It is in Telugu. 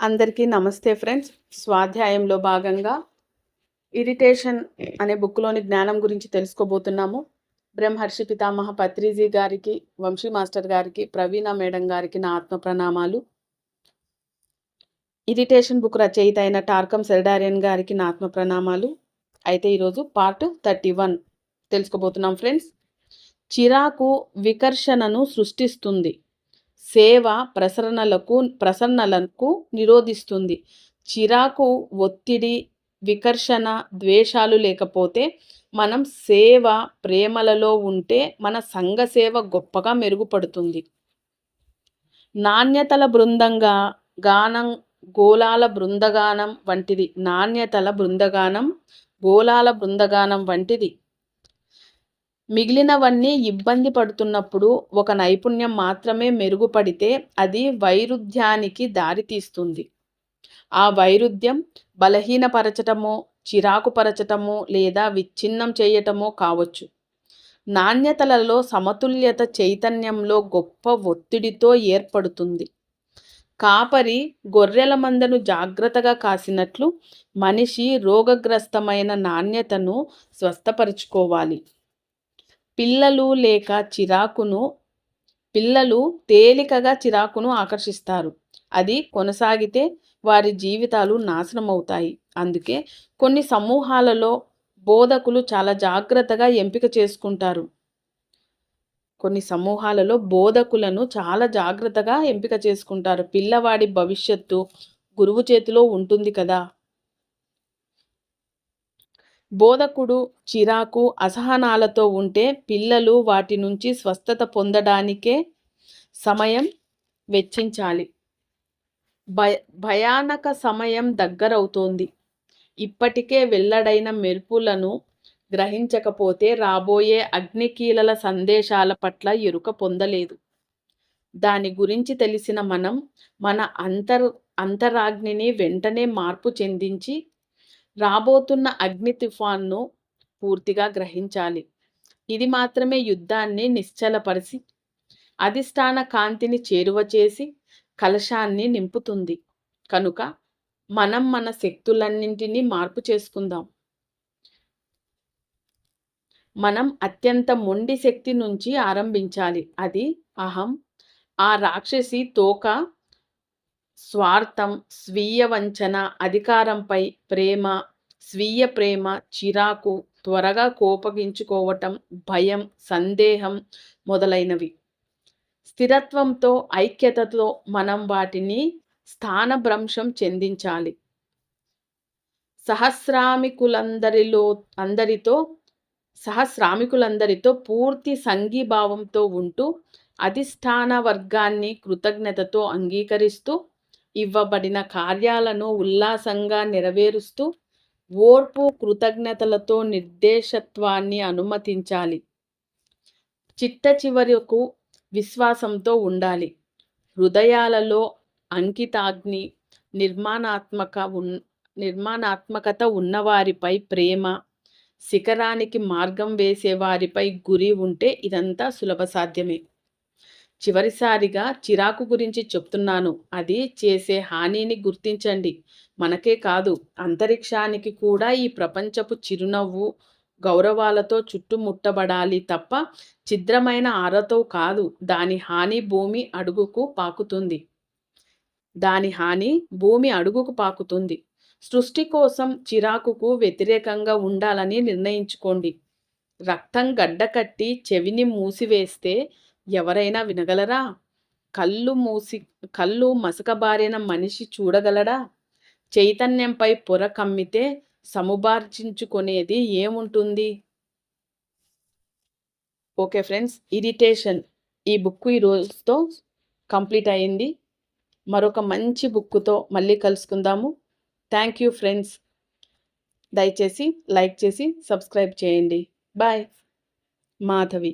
అందరికీ నమస్తే ఫ్రెండ్స్. స్వాధ్యాయంలో భాగంగా ఇరిటేషన్ అనే బుక్లోని జ్ఞానం గురించి తెలుసుకోబోతున్నాము. బ్రహ్మర్షి పితామహ పత్రిజీ గారికి, వంశీ మాస్టర్ గారికి, ప్రవీణ మేడం గారికి నా ఆత్మ ప్రణామాలు. ఇరిటేషన్ బుక్ రచయిత అయిన టార్కం సెల్డారియన్ గారికి నా ఆత్మ ప్రణామాలు. అయితే ఈరోజు పార్ట్ 31 తెలుసుకోబోతున్నాం ఫ్రెండ్స్. చిరాకు వికర్షణను సృష్టిస్తుంది, సేవ ప్రసరణలకు నిరోధిస్తుంది. చిరాకు, ఒత్తిడి, వికర్షణ, ద్వేషాలు లేకపోతే మనం సేవ, ప్రేమలలో ఉంటే మన సంఘ సేవ గొప్పగా మెరుగుపడుతుంది. నాణ్యతల బృందంగా గానం గోళాల బృందగానం వంటిది. నాణ్యతల బృందగానం గోళాల బృందగానం వంటిది. మిగిలినవన్నీ ఇబ్బంది పడుతున్నప్పుడు ఒక నైపుణ్యం మాత్రమే మెరుగుపడితే అది వైరుధ్యానికి దారితీస్తుంది. ఆ వైరుధ్యం బలహీనపరచటమో, చిరాకుపరచటమో లేదా విచ్ఛిన్నం చేయటమో కావచ్చు. నాణ్యతలలో సమతుల్యత చైతన్యంలో గొప్ప ఒత్తిడితో ఏర్పడుతుంది. కాపరి గొర్రెల మందను జాగ్రత్తగా కాసినట్లు మనిషి రోగగ్రస్తమైన నాణ్యతను స్వస్థపరుచుకోవాలి. పిల్లలు తేలికగా చిరాకును ఆకర్షిస్తారు. అది కొనసాగితే వారి జీవితాలు నాశనమవుతాయి. అందుకే కొన్ని సమూహాలలో బోధకులు చాలా జాగ్రత్తగా ఎంపిక చేసుకుంటారు. పిల్లవాడి భవిష్యత్తు గురువు చేతిలో ఉంటుంది కదా. బోధకుడు చిరాకు, అసహనాలతో ఉంటే పిల్లలు వాటి నుంచి స్వస్థత పొందడానికే సమయం వెచ్చించాలి. భయానక సమయం దగ్గరవుతోంది. ఇప్పటికే వెల్లడైన మెరుపులను గ్రహించకపోతే రాబోయే అగ్నికీలల సందేశాల పట్ల ఎరుక పొందలేదు. దాని గురించి తెలిసిన మనం మన అంతరాగ్నిని వెంటనే మార్పు చెందించి రాబోతున్న అగ్ని తుఫాన్ను పూర్తిగా గ్రహించాలి. ఇది మాత్రమే యుద్ధాన్ని నిశ్చలపరిచి అధిష్టాన కాంతిని చేరువ చేసి కలశాన్ని నింపుతుంది. కనుక మనం మన శక్తులన్నింటినీ మార్పు చేసుకుందాం. మనం అత్యంత మొండి శక్తి నుంచి ఆరంభించాలి. అది అహం. ఆ రాక్షసి తోక స్వార్థం, స్వీయ వంచన, అధికారంపై ప్రేమ, స్వీయ ప్రేమ, చిరాకు, త్వరగా కోపగించుకోవటం, భయం, సందేహం మొదలైనవి. స్థిరత్వంతో, ఐక్యతతో మనం వాటిని స్థానభ్రంశం చెందించాలి. సహస్రామికులందరితో పూర్తి సంఘీభావంతో ఉంటూ అధిష్టాన వర్గాన్ని కృతజ్ఞతతో అంగీకరిస్తూ ఇవ్వబడిన కార్యాలను ఉల్లాసంగా నెరవేరుస్తూ ఓర్పు, కృతజ్ఞతలతో నిర్దేశత్వాన్ని అనుమతించాలి. చిట్ట చివరకు విశ్వాసంతో ఉండాలి. హృదయాలలో అంకితాగ్ని, నిర్మాణాత్మకత ఉన్నవారిపై ప్రేమ, శిఖరానికి మార్గం వేసే వారిపై గురి ఉంటే ఇదంతా సులభ సాధ్యమే. చివరిసారిగా చిరాకు గురించి చెప్తున్నాను. అది చేసే హానిని గుర్తించండి. మనకే కాదు, అంతరిక్షానికి కూడా ఈ ప్రపంచపు చిరునవ్వు, గౌరవాలతో చుట్టుముట్టబడాలి తప్ప ఛిద్రమైన ఆరతో కాదు. దాని హాని భూమి అడుగుకు పాకుతుంది. సృష్టి కోసం చిరాకుకు వ్యతిరేకంగా ఉండాలని నిర్ణయించుకోండి. రక్తం గడ్డకట్టి చెవిని మూసివేస్తే ఎవరైనా వినగలరా? కళ్ళు మసకబారిన మనిషి చూడగలడా? చైతన్యంపై పొర కమ్మితే సముపార్జించుకునేది ఏముంటుంది? ఓకే ఫ్రెండ్స్, ఇరిటేషన్ ఈ బుక్ ఈ రోజుతో కంప్లీట్ అయింది. మరొక మంచి బుక్తో మళ్ళీ కలుసుకుందాము. Thank you friends. దయచేసి లైక్ చేసి సబ్స్క్రైబ్ చేయండి. బాయ్. మాధవి.